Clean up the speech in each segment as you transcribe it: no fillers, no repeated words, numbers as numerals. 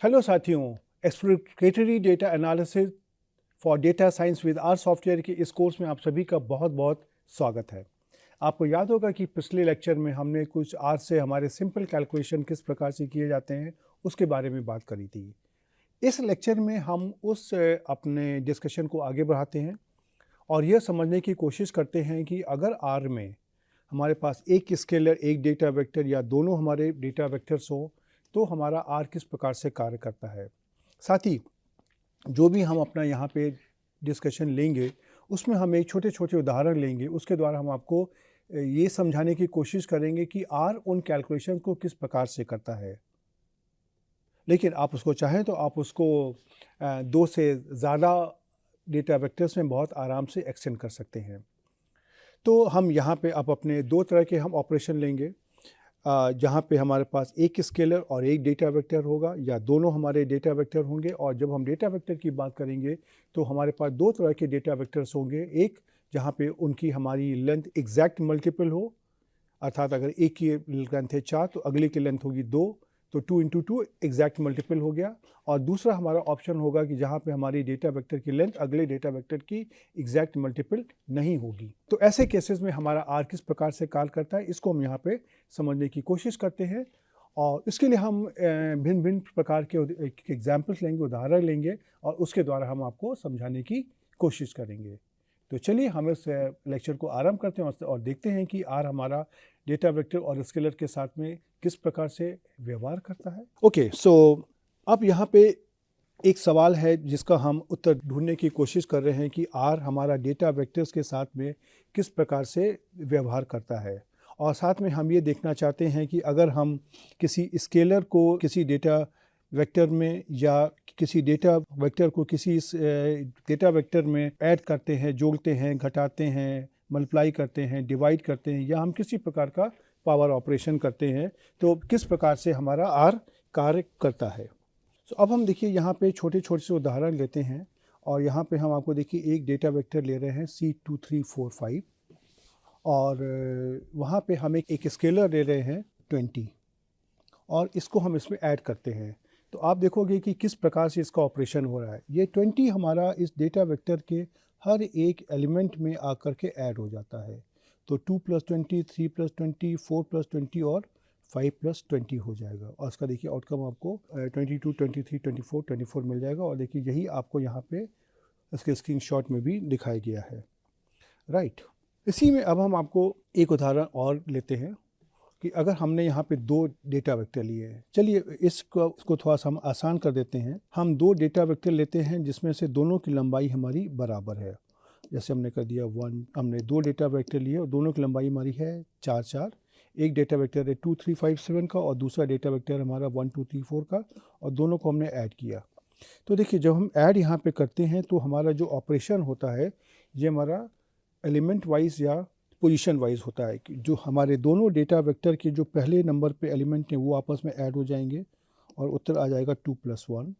Hello साथियों, exploratory data analysis for data science with R software के इस course में आप सभी का बहुत बहुत स्वागत है। आपको याद होगा कि पिछले लेक्चर में हमने कुछ आर से हमारे सिंपल कैलकुलेशन किस प्रकार से किए जाते हैं उसके बारे में बात करी थी। इस लेक्चर में हम उस अपने डिस्कशन को आगे बढ़ाते हैं और यह समझने की कोशिश करते हैं कि अगर आर में हमारे पास एक स्केलर, एक डेटा वेक्टर या दोनों हमारे डेटा वेक्टर्स हो तो हमारा आर किस प्रकार से कार्य करता है। साथ ही जो भी हम अपना यहाँ पे डिस्कशन लेंगे उसमें हम एक छोटे छोटे उदाहरण लेंगे, उसके द्वारा हम आपको ये समझाने की कोशिश करेंगे कि आर उन कैलकुलेशन को किस प्रकार से करता है। लेकिन आप उसको चाहें तो आप उसको दो से ज़्यादा डेटा वेक्टर्स में बहुत आराम से एक्सटेंड कर सकते हैं। तो हम यहाँ पे अब अपने दो तरह के हम ऑपरेशन लेंगे, जहाँ पे हमारे पास एक स्केलर और एक डेटा वेक्टर होगा या दोनों हमारे डेटा वेक्टर होंगे। और जब हम डेटा वेक्टर की बात करेंगे तो हमारे पास दो तरह के डेटा वेक्टर्स होंगे, एक जहाँ पे उनकी हमारी लेंथ एग्जैक्ट मल्टीपल हो, अर्थात अगर एक की लेंथ है 4 तो अगले की लेंथ होगी 2, तो 2 इंटू 2 एग्जैक्ट मल्टीपल हो गया। और दूसरा हमारा ऑप्शन होगा कि जहाँ पे हमारी डेटा वेक्टर की लेंथ अगले डेटा वेक्टर की एग्जैक्ट मल्टीपल नहीं होगी। तो ऐसे केसेस में हमारा आर किस प्रकार से कार्य करता है इसको हम यहाँ पे समझने की कोशिश करते हैं। और इसके लिए हम भिन्न भिन्न प्रकार के एग्जाम्पल्स लेंगे, उदाहरण लेंगे और उसके द्वारा हम आपको समझाने की कोशिश करेंगे। तो चलिए हम इस लेक्चर को आरंभ करते हैं और देखते हैं कि आर हमारा डेटा वेक्टर और स्केलर के साथ में किस प्रकार से व्यवहार करता है। ओके, सो अब यहाँ पे एक सवाल है जिसका हम उत्तर ढूंढने की कोशिश कर रहे हैं कि आर हमारा डेटा वेक्टर्स के साथ में किस प्रकार से व्यवहार करता है। और साथ में हम ये देखना चाहते हैं कि अगर हम किसी स्केलर को किसी डेटा वेक्टर में या किसी डेटा वेक्टर को किसी डेटा वेक्टर में ऐड करते हैं, जोड़ते हैं, घटाते हैं, मल्टीप्लाई करते हैं, डिवाइड करते हैं या हम किसी प्रकार का पावर ऑपरेशन करते हैं तो किस प्रकार से हमारा आर कार्य करता है। तो अब हम देखिए यहाँ पे छोटे छोटे से उदाहरण लेते हैं और यहाँ पे हम आपको देखिए एक डेटा वेक्टर ले रहे हैं C2345 और वहाँ पे हम एक स्केलर ले रहे हैं 20 और इसको हम इसमें ऐड करते हैं। तो आप देखोगे कि किस प्रकार से इसका ऑपरेशन हो रहा है। ये 20 हमारा इस डेटा वेक्टर के हर एक एलिमेंट में आकर के ऐड हो जाता है। तो 2 + 20, 3 + 20, 4 + 20 और 5 + 20 हो जाएगा। और इसका देखिए आउटकम आपको 22, 23, 24, 24 मिल जाएगा। और देखिए यही आपको यहाँ पे इसके स्क्रीनशॉट में भी दिखाया गया है, राइट। इसी में अब हम आपको एक उदाहरण और लेते हैं कि अगर हमने यहाँ पे दो डेटा वेक्टर लिए हैं, चलिए इसको थोड़ा सा हम आसान कर देते हैं। हम दो डेटा वेक्टर लेते हैं जिसमें से दोनों की लंबाई हमारी बराबर है। जैसे हमने कर दिया 1, हमने दो डेटा वेक्टर लिए और दोनों की लंबाई हमारी है 4, 4। एक डेटा वेक्टर है 2, 3, 5, 7 का और दूसरा डेटा वेक्टर हमारा 1, 2, 3, 4 का और दोनों को हमने ऐड किया। तो देखिए जब हम ऐड यहाँ पे करते हैं तो हमारा जो ऑपरेशन होता है ये हमारा एलिमेंट वाइज या पोजीशन वाइज होता है कि जो हमारे दोनों डेटा वेक्टर के जो पहले नंबर पे एलिमेंट हैं वो आपस में ऐड हो जाएंगे और उत्तर आ जाएगा 2 + 1।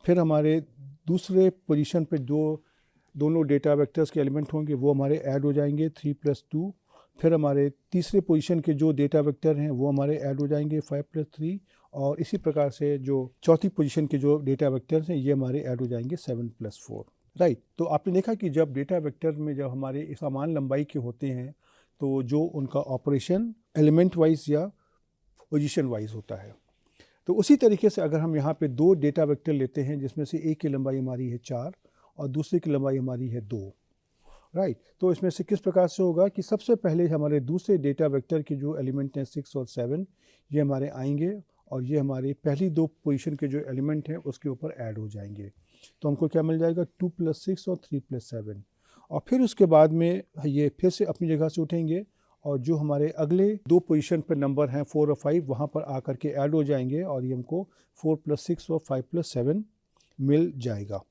फिर हमारे दूसरे पोजीशन पे जो दोनों डेटा वेक्टर्स के एलिमेंट होंगे वो हमारे ऐड हो जाएंगे 3 + 2। फिर हमारे तीसरे पोजीशन के जो डेटा वेक्टर हैं वो हमारे ऐड हो जाएंगे 5 + 3। और इसी प्रकार से जो चौथी पोजीशन के जो डेटा वेक्टर्स हैं ये हमारे ऐड हो जाएंगे 7 + 4, राइट। तो आपने देखा कि जब डेटा वेक्टर में जब हमारे समान लंबाई के होते हैं तो जो उनका ऑपरेशन एलिमेंट वाइज या पोजीशन वाइज होता है। तो उसी तरीके से अगर हम यहाँ पे दो डेटा वेक्टर लेते हैं जिसमें से एक की लंबाई हमारी है 4 और दूसरे की लंबाई हमारी है 2, राइट। तो इसमें से किस प्रकार से होगा कि सबसे पहले हमारे दूसरे डेटा वेक्टर के जो एलिमेंट हैं 6 और 7 ये हमारे आएंगे और ये हमारे पहली दो पोजीशन के जो एलिमेंट हैं उसके ऊपर ऐड हो जाएंगे। तो हमको क्या मिल जाएगा 2 + 6 और 3 + 7। और फिर उसके बाद में ये फिर से अपनी जगह से उठेंगे और जो हमारे अगले दो पोजीशन पर नंबर हैं 4 और 5 वहाँ पर आकर के ऐड हो जाएंगे और ये हमको 4 + 6 और 5 + 7 मिल जाएगा,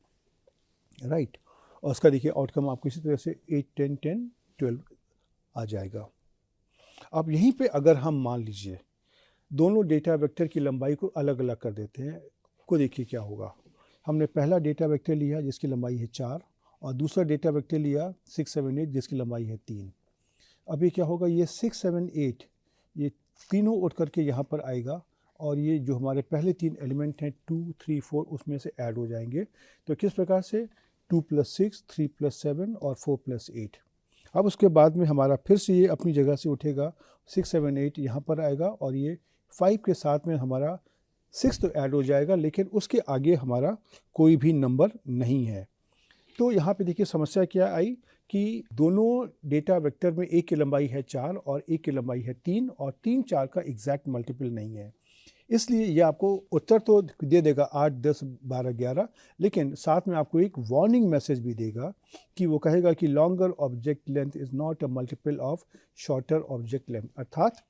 राइट। और उसका देखिए आउटकम आपको इसी तरह से 8, 10, 10, 12 आ जाएगा। अब यहीं पे अगर हम मान लीजिए दोनों डेटा वेक्टर की लंबाई को अलग अलग कर देते हैं, को देखिए क्या होगा। हमने पहला डेटा वेक्टर लिया जिसकी लंबाई है 4 और दूसरा डेटा वेक्टर लिया 6, 7, 8 जिसकी लंबाई है 3। अभी क्या होगा, ये 6, 7, 8 ये तीनों उठ करके यहाँ पर आएगा और ये जो हमारे पहले 3 एलिमेंट हैं 2, 3, 4 उसमें से ऐड हो जाएंगे। तो किस प्रकार से 2 + 6, 3 + 7 और 4 + 8। अब उसके बाद में हमारा फिर से ये अपनी जगह से उठेगा, 6, 7, 8 यहाँ पर आएगा और ये 5 के साथ में हमारा 6 तो ऐड हो जाएगा, लेकिन उसके आगे हमारा कोई भी नंबर नहीं है। तो यहाँ पे देखिए समस्या क्या आई कि दोनों डेटा वेक्टर में एक की लंबाई है 4 और एक की लंबाई है 3 और 3, 4 का एग्जैक्ट मल्टीपल नहीं है। इसलिए ये आपको उत्तर तो दे देगा 8, 10, 12, 11, लेकिन साथ में आपको एक वार्निंग मैसेज भी देगा कि वो कहेगा कि longer object length is not a multiple of shorter object length, अर्थात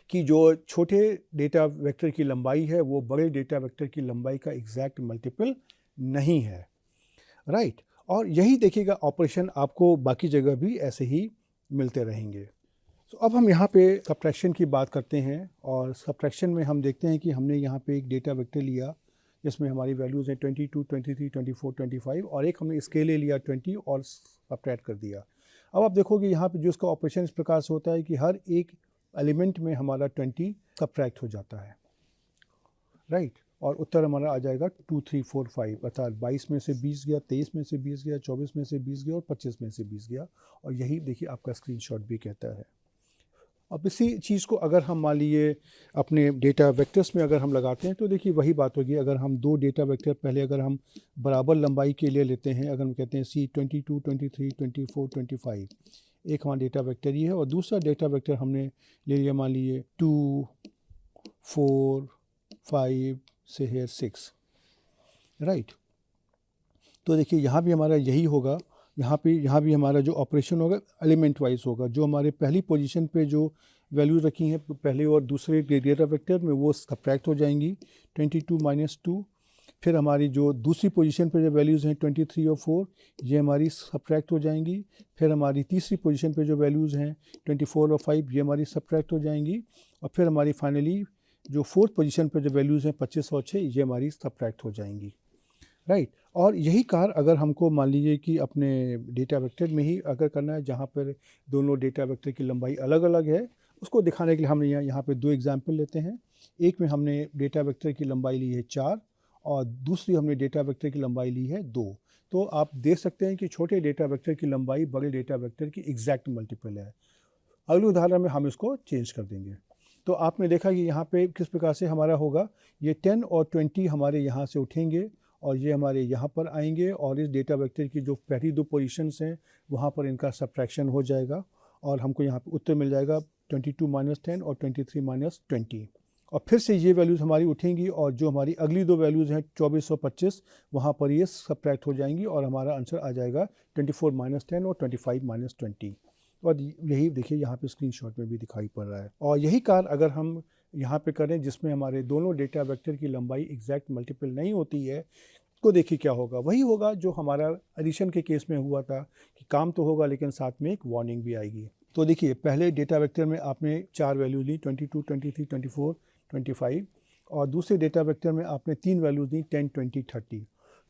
कि जो छोटे डेटा वेक्टर की लंबाई है वो बड़े डेटा वेक्टर की लंबाई का एग्जैक्ट मल्टीपल नहीं है, राइट। और यही देखिएगा ऑपरेशन आपको बाकी जगह भी ऐसे ही मिलते रहेंगे। तो अब हम यहाँ पे सब्ट्रैक्शन की बात करते हैं और सब्ट्रैक्शन में हम देखते हैं कि हमने यहाँ पे एक डेटा वेक्टर लिया जिसमें हमारी वैल्यूज़ हैं 22, 23, 24, 25 और एक हमने इसके लिए लिया 20 और सब्ट्रैक्ट कर दिया। अब आप देखोगे यहाँ पे जो इसका ऑपरेशन इस प्रकार से होता है कि हर एक एलिमेंट में हमारा 20 सब्ट्रैक्ट हो जाता है, राइट। और उत्तर हमारा आ जाएगा 2, 3, 4, 5, अर्थात 22 में से 20 गया, 23 में से 20 गया, 24 में से 20 गया और 25 में से 20 गया। और यही देखिए आपका स्क्रीनशॉट भी कहता है। अब इसी चीज़ को अगर हम मान लीजिए अपने डेटा वेक्टर्स में अगर हम लगाते हैं तो देखिए वही बात होगी। अगर हम दो डेटा वेक्टर पहले अगर हम बराबर लंबाई के लिए लेते हैं, अगर हम कहते हैं C22, 23, 24, 25, एक हमारा डेटा वेक्टर ये है और दूसरा डेटा वेक्टर हमने ले लिया मान लीजिए 2, 4, 5 से है 6, राइट। तो देखिए यहाँ भी हमारा यही होगा, यहाँ भी हमारा जो ऑपरेशन होगा एलिमेंट वाइज होगा। जो हमारे पहली पोजीशन पे जो वैल्यूज रखी हैं पहले और दूसरे डेटा वेक्टर में वो सब्ट्रैक्ट हो जाएंगी, 22 - 2। फिर हमारी जो दूसरी पोजीशन पे जो वैल्यूज़ हैं 23 और 4 ये हमारी सब्ट्रैक्ट हो जाएंगी। फिर हमारी तीसरी पोजीशन पे जो वैल्यूज़ हैं 24 और 5 ये हमारी सब्ट्रैक्ट हो जाएंगी। और फिर हमारी फाइनली जो फोर्थ पोजीशन पे जो वैल्यूज़ हैं 25 और 6 ये हमारी सब्ट्रैक्ट हो जाएंगी, राइट। और यही कार्य अगर हमको मान लीजिए कि अपने डेटा वेक्टर में ही अगर करना है जहाँ पर दोनों डेटा वेक्टर की लंबाई अलग अलग है, उसको दिखाने के लिए हमने यहाँ पे दो एग्जाम्पल लेते हैं। एक में हमने डेटा वेक्टर की लंबाई ली है 4 और दूसरी हमने डेटा वेक्टर की लंबाई ली है 2। तो आप देख सकते हैं कि छोटे डेटा वेक्टर की लंबाई बड़े डेटा वेक्टर की एग्जैक्ट मल्टीपल है। अगले उदाहरण में हम इसको चेंज कर देंगे। तो आपने देखा कि यहाँ पे किस प्रकार से हमारा होगा, ये 10 और 20 हमारे यहाँ से उठेंगे और ये हमारे यहाँ पर आएंगे और इस डेटा वेक्टर की जो पहली दो पोजीशंस हैं वहाँ पर इनका सब्ट्रैक्शन हो जाएगा और हमको यहाँ पे उत्तर मिल जाएगा 22 - 10 और 23 - 20। और फिर से ये वैल्यूज़ हमारी उठेंगी और जो हमारी अगली दो वैल्यूज़ हैं 24 और 25 वहाँ पर ये सब्ट्रैक्ट हो जाएंगी और हमारा आंसर आ जाएगा 24 - 10 और 25 - 20। और यही देखिए यहाँ पे स्क्रीनशॉट में भी दिखाई पड़ रहा है। और यही कार्य अगर हम यहाँ पे करें जिसमें हमारे दोनों डेटा वेक्टर की लंबाई एग्जैक्ट मल्टीपल नहीं होती है, तो देखिए क्या होगा, वही होगा जो हमारा एडिशन के केस में हुआ था कि काम तो होगा लेकिन साथ में एक वार्निंग भी आएगी। तो देखिए पहले डेटा वेक्टर में आपने 4 वैल्यूज ली 22, 23, 24, 25 और दूसरे डेटा वेक्टर में आपने 3 वैल्यूज दी 10, 20, 30।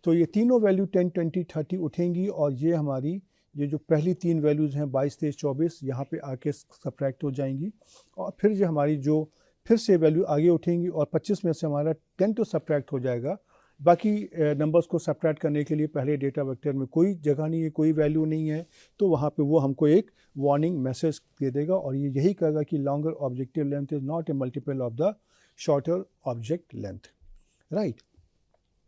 तो ये तीनों वैल्यू 10, 20, 30 उठेंगी और ये हमारी ये जो पहली 3 वैल्यूज़ हैं 22, 23, 24 यहाँ पे आके सब्ट्रैक्ट हो जाएंगी और फिर जो हमारी जो फिर से वैल्यू आगे उठेंगी और 25 में से हमारा 10 तो सब्ट्रैक्ट हो जाएगा। बाकी नंबर्स को सब्ट्रैक्ट करने के लिए पहले डेटा वेक्टर में कोई जगह नहीं है, कोई वैल्यू नहीं है, तो वहाँ पे वो हमको एक वार्निंग मैसेज दे देगा और ये यही कहेगा कि longer objective length is not a multiple of the shorter object length, right.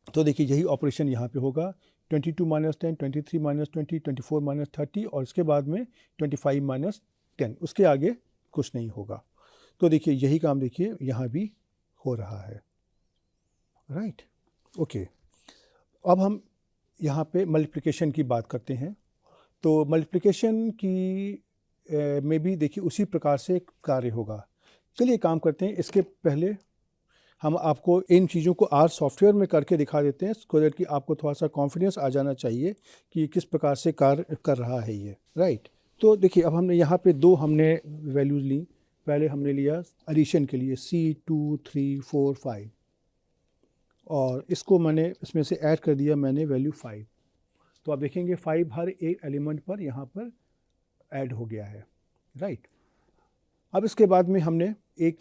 तो देखिए यही ऑपरेशन यहाँ पे होगा 22 - 10, 23 - 20, 24 - 30 और इसके बाद में 25 - 10, उसके आगे कुछ नहीं होगा। तो देखिए यही काम देखिए यहाँ भी हो रहा है, राइट। ओके, अब हम यहाँ पे मल्टीप्लिकेशन की बात करते हैं। तो मल्टीप्लिकेशन की में भी देखिए उसी प्रकार से एक कार्य होगा। चलिए काम करते हैं। इसके पहले हम आपको इन चीज़ों को आर सॉफ्टवेयर में करके दिखा देते हैं सो दैट कि आपको थोड़ा सा कॉन्फिडेंस आ जाना चाहिए कि किस प्रकार से कार्य कर रहा है ये, राइट। तो देखिए अब हमने यहाँ पे दो हमने वैल्यूज़ ली। पहले हमने लिया एडिशन के लिए C2, 3, 4, 5 और इसको मैंने इसमें से ऐड कर दिया मैंने वैल्यू 5। तो आप देखेंगे 5 हर एक एलिमेंट पर यहाँ पर ऐड हो गया है, राइट। अब इसके बाद में हमने एक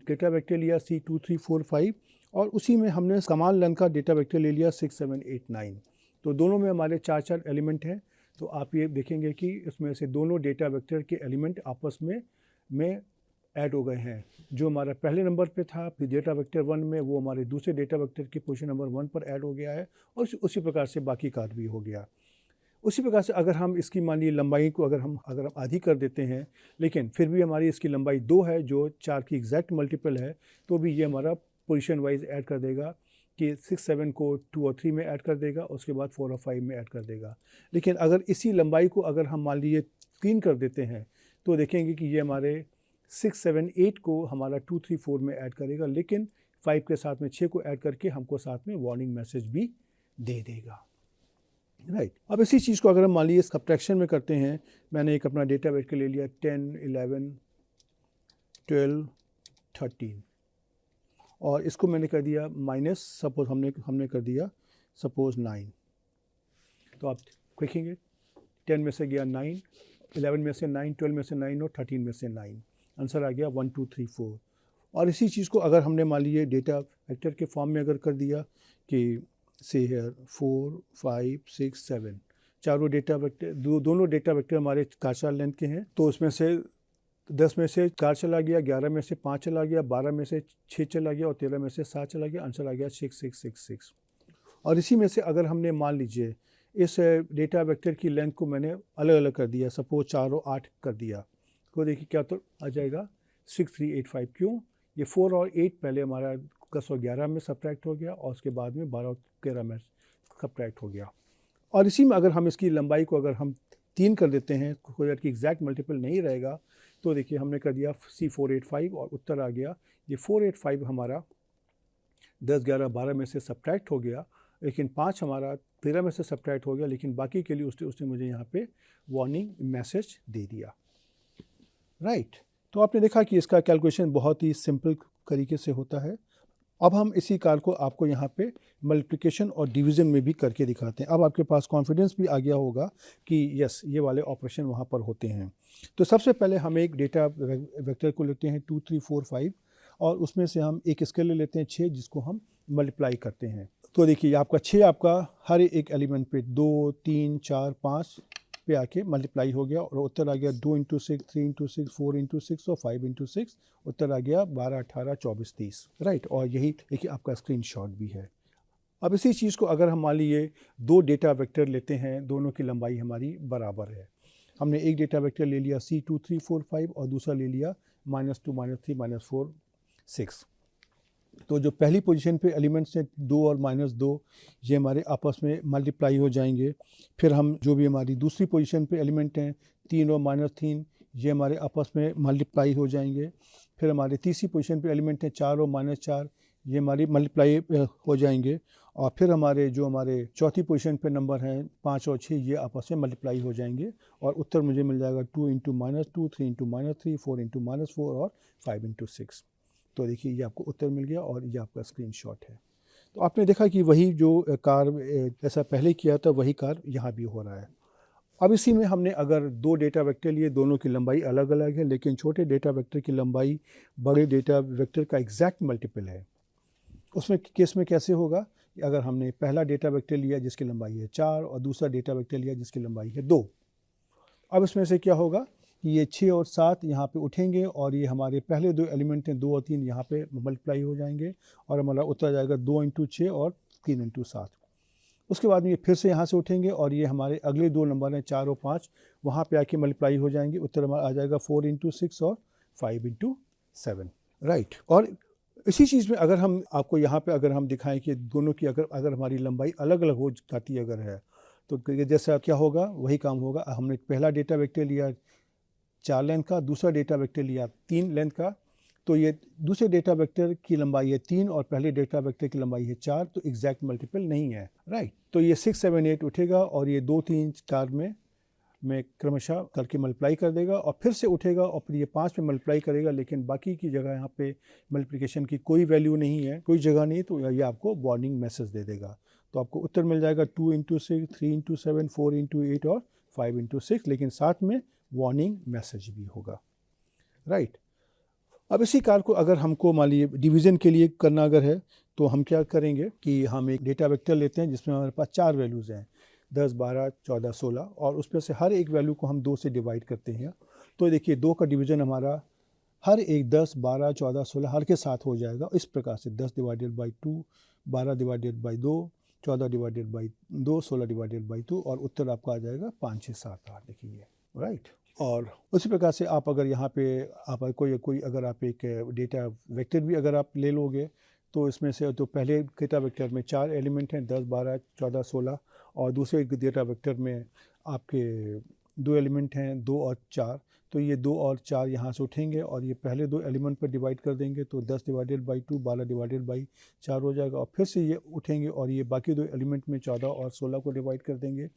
डेटा वेक्टर लिया C2345 और उसी में हमने समान लेंथ का डेटा वेक्टर ले लिया 6789। तो दोनों में हमारे 4 एलिमेंट हैं। तो आप ये देखेंगे कि इसमें से दोनों डेटा वेक्टर के एलिमेंट आपस में ऐड हो गए हैं। जो हमारा पहले नंबर पे था डेटा वेक्टर 1 में, वो हमारे दूसरे डेटा वेक्टर की पोजीशन नंबर 1 पर ऐड हो गया है और उसी प्रकार से बाकी कार्य भी हो गया। उसी प्रकार से अगर हम इसकी मान लीजिए लंबाई को अगर हम आधी कर देते हैं, लेकिन फिर भी हमारी इसकी लंबाई 2 है जो 4 की एग्जैक्ट मल्टीपल है, तो भी ये हमारा पोजीशन वाइज ऐड कर देगा कि 6, 7 को 2 और 3 में ऐड कर देगा, उसके बाद 4 और 5 में ऐड कर देगा। लेकिन अगर इसी लंबाई को अगर हम मान लीजिए 3 कर देते हैं, तो देखेंगे कि ये हमारे 6, 7, 8 को हमारा 2, 3, 4 में ऐड करेगा, लेकिन 5 के साथ में 6 को ऐड करके हमको साथ में वार्निंग मैसेज भी दे देगा। राइट। अब इसी चीज़ को अगर हम मान लीजिए सब्ट्रैक्शन में करते हैं, मैंने एक अपना डेटा वेक्टर ले लिया 10, 11, 12, 13 और इसको मैंने कर दिया माइनस, सपोज हमने कर दिया सपोज 9। तो आप देखेंगे 10 में से गया 9, 11 में से 9, 12 में से 9 और 13 में से 9, आंसर आ गया 1, 2, 3, 4। और इसी चीज़ को अगर हमने मान लीजिए डेटा वेक्टर के फॉर्म में अगर कर दिया कि से है 4, 5, 6, 7, चारों डेटा वेक्टर दोनों डेटा वेक्टर हमारे 4 लेंथ के हैं, तो उसमें से 10 में से 4 चला गया, 11 में से 5 चला गया, 12 में से 6 चला गया और 13 में से 7 चला गया, आंसर आ गया 6, 6, 6, 6। और इसी में से अगर हमने मान लीजिए इस डेटा वेक्टर की लेंथ को मैंने अलग अलग कर दिया, सपोज 4 और 8 कर दिया, तो देखिए क्या तो आ जाएगा 6, 3, 8, 5। क्यों? ये 4 और 8 पहले हमारा 10 और 11 में सब्ट्रैक्ट हो गया और उसके बाद में 12 और 13 में सब्ट्रैक्ट हो गया। और इसी में अगर हम इसकी लंबाई को अगर हम 3 कर देते हैं, कोई की एग्जैक्ट मल्टीपल नहीं रहेगा, तो देखिए हमने कर दिया C485 और उत्तर आ गया ये 485 हमारा 10, 11, 12 में से सब्ट्रैक्ट हो गया, लेकिन 5 हमारा 13 में से सब्ट्रैक्ट हो गया, लेकिन बाकी के लिए उसने मुझे यहाँ पे वार्निंग मैसेज दे दिया। राइट। तो आपने देखा कि इसका कैलकुलेशन बहुत ही सिंपल तरीके से होता है। अब हम इसी कार्य को आपको यहाँ पे मल्टीप्लिकेशन और डिवीज़न में भी करके दिखाते हैं। अब आपके पास कॉन्फिडेंस भी आ गया होगा कि यस, ये वाले ऑपरेशन वहाँ पर होते हैं। तो सबसे पहले हम एक डेटा वेक्टर को लेते हैं 2, 3, 4, 5 और उसमें से हम एक स्केल ले लेते हैं 6, जिसको हम मल्टीप्लाई करते हैं। तो देखिए आपका 6 आपका हर एक एलिमेंट पे 2, 3, 4, 5 पे आके मल्टीप्लाई हो गया और उत्तर आ गया 2 × 6, 3 × 6, 4 × 6 और 5 × 6, उत्तर आ गया 12, 18, 24, 30। राइट। और यही देखिए आपका स्क्रीनशॉट भी है। अब इसी चीज़ को अगर हम मान लीजिए 2 डेटा वेक्टर लेते हैं, दोनों की लंबाई हमारी बराबर है। हमने एक डेटा वेक्टर ले लिया C2345 और दूसरा ले लिया -2, -3, -4, 6। तो जो पहली पोजीशन पे एलिमेंट्स हैं 2 और -2, ये हमारे आपस में मल्टीप्लाई हो जाएंगे। फिर हम जो भी हमारी दूसरी पोजीशन पे एलिमेंट हैं 3 और -3, ये हमारे आपस में मल्टीप्लाई हो जाएंगे। फिर हमारे तीसरी पोजीशन पे एलिमेंट हैं 4 और -4, ये हमारी मल्टीप्लाई हो जाएंगे। और फिर हमारे जो हमारे चौथी पोजीशन पे नंबर हैं 5 और 6, ये आपस में मल्टीप्लाई हो जाएंगे और उत्तर मुझे मिल जाएगा 2 × -2, 3 × -3, 4 × -4 और 5 × 6। तो देखिए ये आपको उत्तर मिल गया और ये आपका स्क्रीनशॉट है। तो आपने देखा कि वही जो कार्य ऐसा पहले किया था, वही कार्य यहाँ भी हो रहा है। अब इसी में हमने अगर 2 डेटा वेक्टर लिए, दोनों की लंबाई अलग अलग है, लेकिन छोटे डेटा वेक्टर की लंबाई बड़े डेटा वेक्टर का एग्जैक्ट मल्टीपल है। उसमें केस में कैसे होगा? अगर हमने पहला डेटा वेक्टर लिया जिसकी लंबाई है 4 और दूसरा डेटा वेक्टर लिया जिसकी लंबाई है 2, अब इसमें से क्या होगा कि ये 6 और 7 यहाँ पे उठेंगे और ये हमारे पहले 2 एलिमेंट हैं 2 और 3 यहाँ पे मल्टीप्लाई हो जाएंगे और हमारा उत्तर जाएगा 2 × 6 और 3 × 7। उसके बाद में ये फिर से यहाँ से उठेंगे और ये हमारे अगले 2 नंबर हैं 4 और 5, वहाँ पे आके मल्टीप्लाई हो जाएंगे, उत्तर हमारा आ जाएगा 4 × 6 और 5 × 7। राइट। और इसी चीज़ में अगर हम आपको यहाँ पे अगर हम दिखाएं कि दोनों की अगर हमारी लंबाई अलग अलग हो जाती अगर है, तो जैसा क्या होगा वही काम होगा। हमने पहला डेटा वेक्टर लिया 4 लेंथ का, दूसरा डेटा वेक्टर लिया 3 लेंथ का, तो ये दूसरे डेटा वेक्टर की लंबाई है 3 और पहले डेटा वेक्टर की लंबाई है 4, तो एग्जैक्ट मल्टीपल नहीं है। राइट। तो ये 6, 7, 8 उठेगा और ये 2, 3, 4 में क्रमशः करके मल्टीप्लाई कर देगा और फिर से उठेगा और फिर ये 5 में मल्टीप्लाई करेगा, लेकिन बाकी की जगह यहाँ पे मल्टीप्लिकेशन की कोई वैल्यू नहीं है, कोई जगह नहीं, तो ये आपको वार्निंग मैसेज दे देगा। तो आपको उत्तर मिल जाएगा 2 × 6, 3 × 7, 4 × 8 और 5 × 6, लेकिन साथ में वार्निंग मैसेज भी होगा। राइट। अब इसी कार्य को अगर हमको मान लीजिए डिवीज़न के लिए करना अगर है तो हम क्या करेंगे कि हम एक डेटा वेक्टर लेते हैं जिसमें हमारे पास 4 वैल्यूज़ हैं, 10, 12, 14, 16, और उसमें से हर एक वैल्यू को हम 2 से डिवाइड करते हैं। तो देखिए 2 का डिवीज़न हमारा हर एक 10, 12, 14, 16 हर के साथ हो जाएगा। इस प्रकार से 10 divided by 2, 12 divided by 2, 14 divided by 2, 16 divided by 2, और उत्तर आपका आ जाएगा 5, 6, 7, 8। देखिए राइट। और उसी प्रकार से आप अगर यहाँ पे आप कोई अगर आप एक डेटा वेक्टर भी अगर आप ले लोगे तो इसमें से तो पहले डेटा वेक्टर में 4 एलिमेंट हैं, 10, 12, 14, 16, और दूसरे डेटा वेक्टर में आपके 2 एलिमेंट हैं, 2 और 4। तो ये 2 और 4 यहाँ से उठेंगे और ये पहले 2 एलिमेंट पर डिवाइड कर देंगे, तो 10 डिवाइडेड बाई 2, 12 डिवाइडेड बाई 4 हो जाएगा, और फिर से ये उठेंगे और ये बाकी 2 एलिमेंट में 14 और 16 को डिवाइड कर देंगे।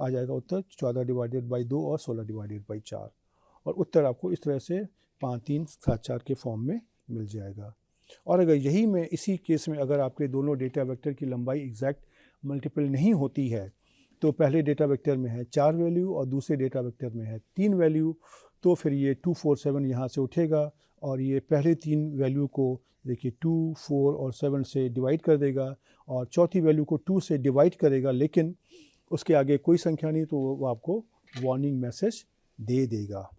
आ जाएगा उत्तर 14 डिवाइडेड बाई 2 और 16 डिवाइडेड बाई 4, और उत्तर आपको इस तरह से 5, 3, 7, 4 के फॉर्म में मिल जाएगा। और अगर यही में इसी केस में अगर आपके दोनों डेटा वेक्टर की लंबाई एग्जैक्ट मल्टीपल नहीं होती है, तो पहले डेटा वेक्टर में है 4 वैल्यू और दूसरे डेटा वेक्टर में है 3 वैल्यू, तो फिर ये 2, 4, 7 यहाँ से उठेगा और ये पहले 3 वैल्यू को देखिए 2, 4 और 7 से डिवाइड कर देगा, और चौथी वैल्यू को 2 से डिवाइड करेगा, लेकिन उसके आगे कोई संख्या नहीं, तो वो आपको वार्निंग मैसेज दे देगा।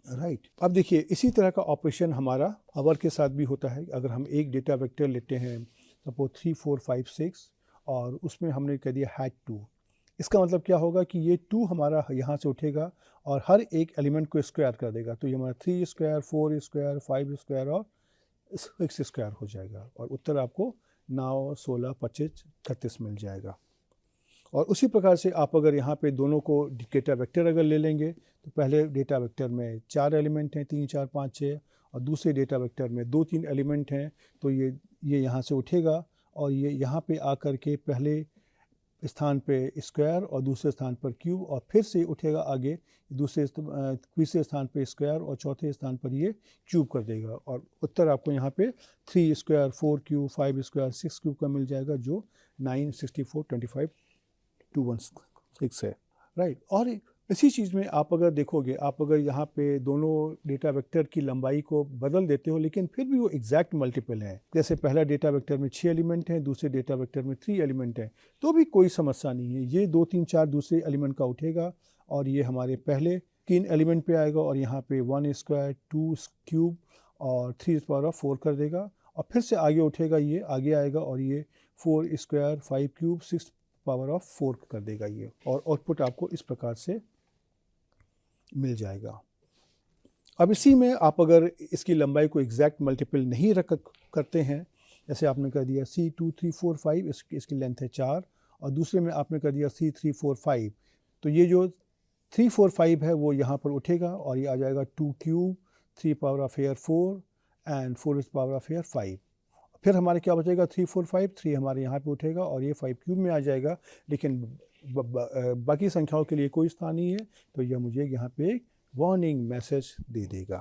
राइट। अब देखिए इसी तरह का ऑपरेशन हमारा अवर के साथ भी होता है। अगर हम एक डेटा वेक्टर लेते हैं सपोज 3, 4, 5, 6, और उसमें हमने कह दिया हैड 2, इसका मतलब क्या होगा कि ये 2 हमारा यहाँ से उठेगा और हर एक एलिमेंट को स्क्वायर कर देगा, तो ये हमारा 3 स्क्वायर, 4 स्क्वायर, 5 स्क्वायर और 6 स्क्वायर हो जाएगा, और उत्तर आपको 9, 16, 25, 36 मिल जाएगा। और उसी प्रकार से आप अगर यहाँ पे दोनों को डेटा वेक्टर अगर ले लेंगे तो पहले डेटा वेक्टर में 4 एलिमेंट हैं, 3, 4, 5, 6, और दूसरे डेटा वेक्टर में 2, 3 एलिमेंट हैं, तो ये यहाँ से उठेगा और ये यहाँ पे आकर के पहले स्थान पे स्क्वायर और दूसरे स्थान पर क्यूब, और फिर से उठेगा आगे तीसरे स्थान पे स्क्वायर और चौथे स्थान पर ये क्यूब कर देगा, और उत्तर आपको यहाँ पे 3 स्क्वायर, 4 क्यूब, 5 स्क्वायर, 6 क्यूब का मिल जाएगा, जो 9, 64, 25, 216 है। राइट। और इसी चीज़ में आप अगर देखोगे, आप अगर यहाँ पे दोनों डेटा वेक्टर की लंबाई को बदल देते हो लेकिन फिर भी वो एग्जैक्ट मल्टीपल है, जैसे पहला डेटा वेक्टर में 6 एलिमेंट हैं, दूसरे डेटा वेक्टर में 3 एलिमेंट हैं, तो भी कोई समस्या नहीं है। ये 2, 3, 4 दूसरे एलिमेंट का उठेगा और ये हमारे पहले 3 एलिमेंट पे आएगा, और यहाँ पे 1 स्क्वायर, 2 क्यूब और 3 पावर ऑफ 4 कर देगा, और फिर से आगे उठेगा, ये आगे आएगा और ये 4 स्क्वायर, 5 क्यूब, 6 पावर ऑफ 4 कर देगा ये, और आउटपुट आपको इस प्रकार से मिल जाएगा। अब इसी में आप अगर इसकी लंबाई को एग्जैक्ट मल्टीपल नहीं करते हैं, जैसे आपने कर दिया C2, 3, 4, 5, इसकी लेंथ है 4, और दूसरे में आपने कर दिया C3, 4, 5, तो ये जो 3, 4, 5 है वो यहाँ पर उठेगा और ये आ जाएगा 2 cube, 3 power of 4 and 4 power of 5। फिर हमारे क्या बचेगा 3, 4, 5, 3 हमारे यहाँ पे उठेगा और ये 5 क्यूब में आ जाएगा, लेकिन बाकी संख्याओं के लिए कोई स्थान नहीं है, तो यह मुझे यहाँ पे एक वार्निंग मैसेज दे देगा।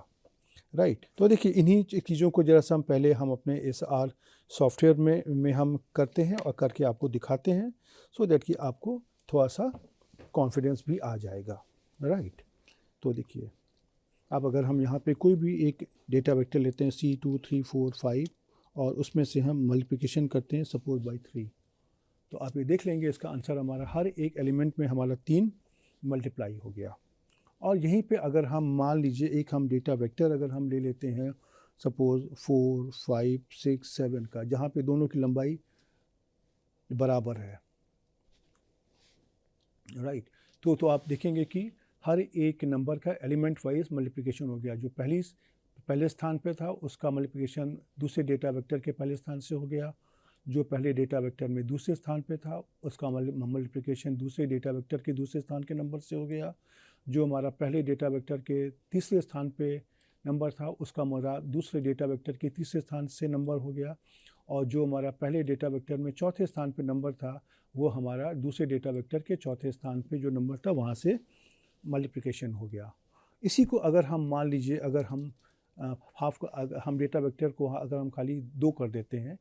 राइट। तो देखिए इन्हीं चीज़ों को जरा सा हम पहले हम अपने इस आर सॉफ्टवेयर में हम करते हैं और करके आपको दिखाते हैं, सो दैट कि आपको थोड़ा सा कॉन्फिडेंस भी आ जाएगा। राइट। तो देखिए अब अगर हम यहाँ पे कोई भी एक डेटा वेक्टर लेते हैं C2, 3, 4, 5, और उसमें से हम मल्टीप्लिकेशन करते हैं सपोज बाई 3, तो आप ये देख लेंगे इसका आंसर हमारा हर एक एलिमेंट में हमारा 3 मल्टीप्लाई हो गया। और यहीं पे अगर हम मान लीजिए एक हम डेटा वेक्टर अगर हम ले लेते हैं सपोज 4, 5, 6, 7 का, जहाँ पे दोनों की लंबाई बराबर है। राइट। तो आप देखेंगे कि हर एक नंबर का एलिमेंट वाइज मल्टीप्लिकेशन हो गया। जो पहले स्थान पे था उसका मल्टीप्लिकेशन दूसरे डेटा वेक्टर के पहले स्थान से हो गया, जो पहले डेटा वेक्टर में दूसरे स्थान पे था उसका मल्टीप्लिकेशन दूसरे डेटा वेक्टर के दूसरे स्थान के नंबर से हो गया, जो हमारा पहले डेटा वेक्टर के तीसरे स्थान पे नंबर था उसका हमारा दूसरे डेटा वेक्टर के तीसरे स्थान से नंबर हो गया, और जो हमारा पहले डेटा वेक्टर में चौथे स्थान पे नंबर था वो हमारा दूसरे डेटा वेक्टर के चौथे स्थान पे जो नंबर था वहाँ से मल्टीप्लिकेशन हो गया। इसी को अगर हम मान लीजिए अगर हम हम डेटा वेक्टर को अगर हम खाली 2 कर देते हैं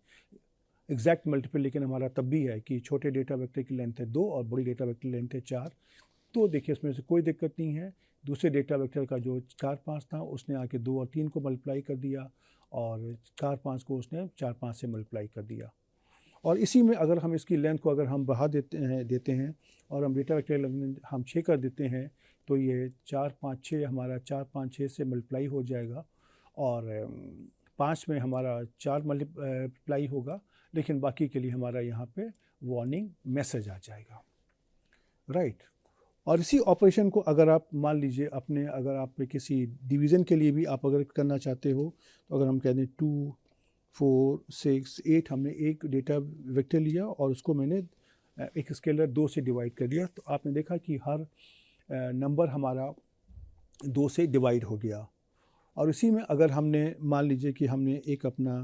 एग्जैक्ट मल्टीपल, लेकिन हमारा तब भी है कि छोटे डेटा वेक्टर की लेंथ है 2 और बड़ी डेटा वेक्टर की लेंथ है 4, तो देखिए इसमें से कोई दिक्कत नहीं है। दूसरे डेटा वेक्टर का जो 4 5 था उसने आके 2 और 3 को मल्टीप्लाई कर दिया और 4 5 को उसने 4 5 से मल्टीप्लाई कर दिया। और इसी में अगर हम इसकी लेंथ को अगर हम बढ़ा देते हैं और हम डेटा वेक्टर हम 6 कर देते हैं तो ये 4 5 6 हमारा 4 5 6 से मल्टीप्लाई हो जाएगा और 5 में हमारा 4 मल्टीप्लाई होगा, लेकिन बाकी के लिए हमारा यहाँ पे वार्निंग मैसेज आ जाएगा, राइट। और इसी ऑपरेशन को अगर आप मान लीजिए अगर आप किसी डिवीज़न के लिए भी आप अगर करना चाहते हो, तो अगर हम कह दें 2 4 6 8 हमने एक डेटा वेक्टर लिया और उसको मैंने एक स्केलर 2 से डिवाइड कर दिया, तो आपने देखा कि हर नंबर हमारा 2 से डिवाइड हो गया। और इसी में अगर हमने मान लीजिए कि हमने एक अपना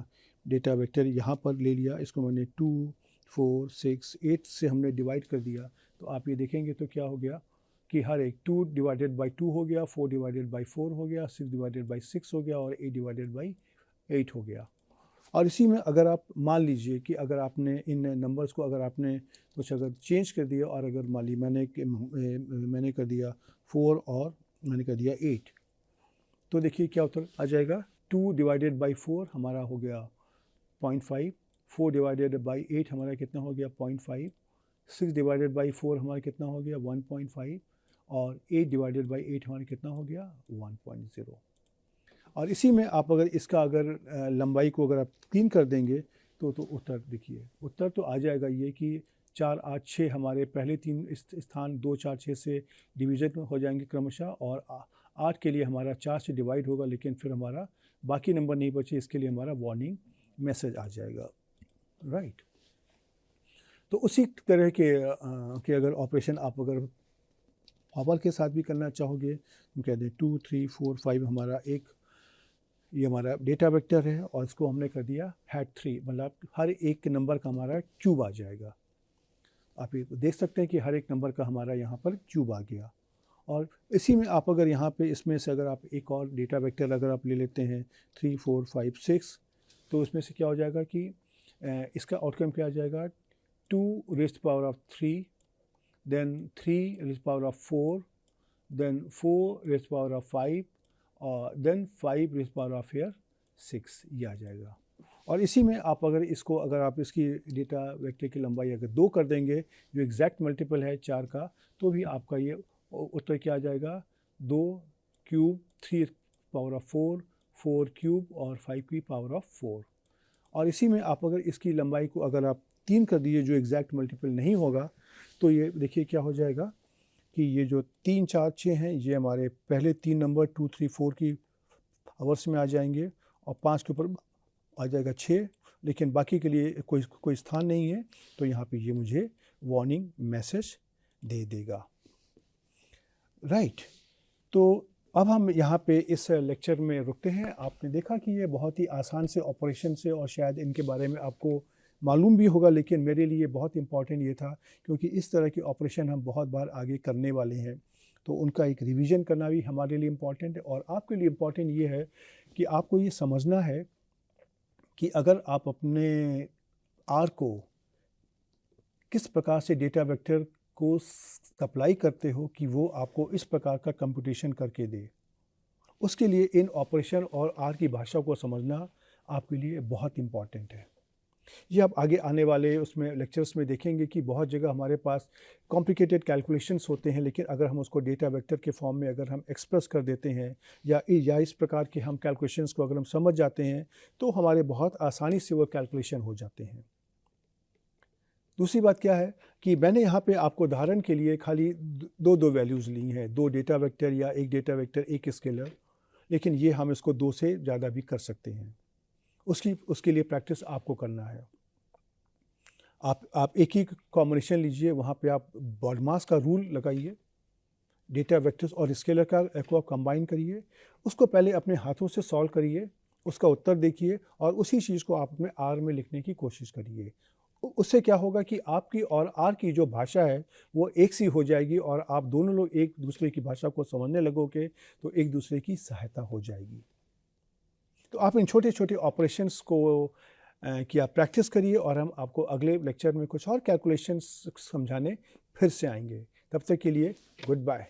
डेटा वेक्टर यहाँ पर ले लिया, इसको मैंने 2 4 6 8 से हमने डिवाइड कर दिया, तो आप ये देखेंगे तो क्या हो गया कि हर एक 2 डिवाइडेड बाई 2 हो गया, 4 डिवाइडेड बाई 4 हो गया, 6 डिवाइडेड बाई 6 हो गया और 8 डिवाइडेड बाई 8 हो गया। और इसी में अगर आप मान लीजिए कि अगर आपने इन नंबर्स को अगर आपने कुछ अगर चेंज कर दिया और अगर मान ली मैंने कर दिया 4 और मैंने कर दिया 8, तो देखिए क्या उत्तर आ जाएगा। 2 डिवाइडेड बाई 4 हमारा हो गया 0.5, 4 डिवाइडेड बाई 8 हमारा कितना हो गया 0.5, 6 डिवाइडेड बाई 4 हमारा कितना हो गया 1.5 और 8 डिवाइडेड बाई 8 हमारा कितना हो गया 1.0। और इसी में आप अगर इसका अगर लंबाई को अगर आप 3 कर देंगे तो उत्तर देखिए, उत्तर तो आ जाएगा ये कि 4 8 6 हमारे पहले 3 स्थान 2 4 6 से डिवीज़न हो जाएंगे क्रमशः, और 8 के लिए हमारा 4 से डिवाइड होगा, लेकिन फिर हमारा बाकी नंबर नहीं बचे, इसके लिए हमारा वार्निंग मैसेज आ जाएगा, राइट। तो उसी तरह के अगर ऑपरेशन आप अगर पावर के साथ भी करना चाहोगे, हम कह दें 2 3 4 5 हमारा ये हमारा डेटा वेक्टर है और इसको हमने कर दिया #3, मतलब हर एक नंबर का हमारा क्यूब आ जाएगा। आप ये देख सकते हैं कि हर एक नंबर का हमारा यहाँ पर क्यूब आ गया। और इसी में आप अगर यहाँ पे इसमें से अगर आप एक और डेटा वेक्टर अगर आप ले लेते हैं 3 4 5 6, तो इसमें से क्या हो जाएगा कि इसका आउटकम क्या आ जाएगा 2 raised to power of 3, then 3 raised to power of 4, then 4 raised to power of 5 और then 5 raised to power of 6, ये आ जाएगा। और इसी में आप अगर आप इसकी डेटा वेक्टर की लंबाई अगर 2 कर देंगे, जो एग्जैक्ट मल्टीपल है 4 का, तो भी आपका ये उत्तर क्या आ जाएगा 2 क्यूब 3 पावर ऑफ 4, 4 क्यूब और 5 की पावर ऑफ 4। और इसी में आप अगर इसकी लंबाई को अगर आप 3 कर दिए, जो एग्जैक्ट मल्टीपल नहीं होगा, तो ये देखिए क्या हो जाएगा कि ये जो 3 4 6 हैं ये हमारे पहले 3 नंबर 2 3 4 की आवर्स में आ जाएंगे और 5 के ऊपर आ जाएगा 6, लेकिन बाकी के लिए कोई स्थान नहीं है, तो यहाँ पे ये मुझे वार्निंग मैसेज दे देगा, राइट। तो अब हम यहाँ पे इस लेक्चर में रुकते हैं। आपने देखा कि ये बहुत ही आसान से ऑपरेशन से और शायद इनके बारे में आपको मालूम भी होगा, लेकिन मेरे लिए बहुत इम्पॉर्टेंट ये था क्योंकि इस तरह की ऑपरेशन हम बहुत बार आगे करने वाले हैं, तो उनका एक रिवीजन करना भी हमारे लिए इम्पॉर्टेंट है। और आपके लिए इम्पॉर्टेंट ये है कि आपको ये समझना है कि अगर आप अपने आर को किस प्रकार से डेटा वेक्टर को सप्लाई करते हो कि वो आपको इस प्रकार का कंप्यूटेशन करके दे, उसके लिए इन ऑपरेशन और आर की भाषा को समझना आपके लिए बहुत इम्पॉर्टेंट है। ये आप आगे आने वाले उसमें लेक्चर्स में देखेंगे कि बहुत जगह हमारे पास कॉम्प्लिकेटेड कैलकुलेशंस होते हैं, लेकिन अगर हम उसको डेटा वेक्टर के फॉर्म में अगर हम एक्सप्रेस कर देते हैं या इस प्रकार के हम कैलकुलेशंस को अगर हम समझ जाते हैं, तो हमारे बहुत आसानी से वो कैलकुलेशन हो जाते हैं। दूसरी बात क्या है कि मैंने यहाँ पे आपको उदाहरण के लिए खाली दो वैल्यूज़ ली हैं, 2 डेटा वेक्टर या एक डेटा वेक्टर एक स्केलर, लेकिन ये हम इसको 2 से ज़्यादा भी कर सकते हैं। उसके लिए प्रैक्टिस आपको करना है। आप एक ही कॉम्बिनेशन लीजिए, वहाँ पे आप बॉडमास का रूल लगाइए, डेटा वेक्टर्स और स्केलर को आप कंबाइन करिए, उसको पहले अपने हाथों से सॉल्व करिए, उसका उत्तर देखिए और उसी चीज़ को आप अपने आर में लिखने की कोशिश करिए। उससे क्या होगा कि आपकी और आर की जो भाषा है वो एक सी हो जाएगी और आप दोनों लोग एक दूसरे की भाषा को समझने लगोगे, तो एक दूसरे की सहायता हो जाएगी। तो आप इन छोटे छोटे ऑपरेशंस को कि आप प्रैक्टिस करिए और हम आपको अगले लेक्चर में कुछ और कैलकुलेशंस समझाने फिर से आएंगे। तब तक के लिए गुड बाय।